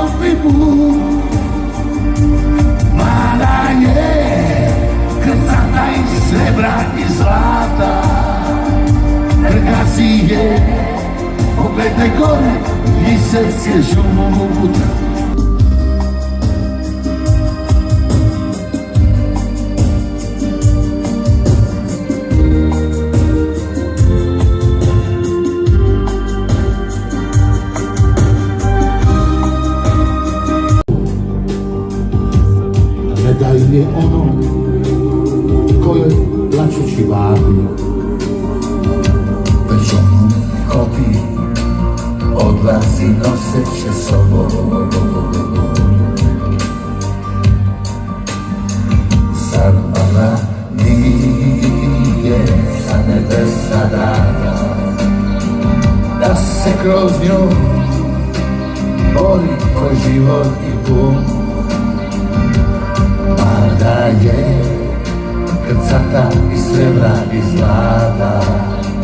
životni put. Mala je krcata iz srebra i zlata, Trgazi je, pogledaj gore, i srce žuta. Daj je ono koje plačući vabi, već ono ko ti odlazi noseće sobom. Zar ona nije sa nebesa dana, da se kroz nju bori tvoj život i pun. Mada je krcata iz srebra i zlata,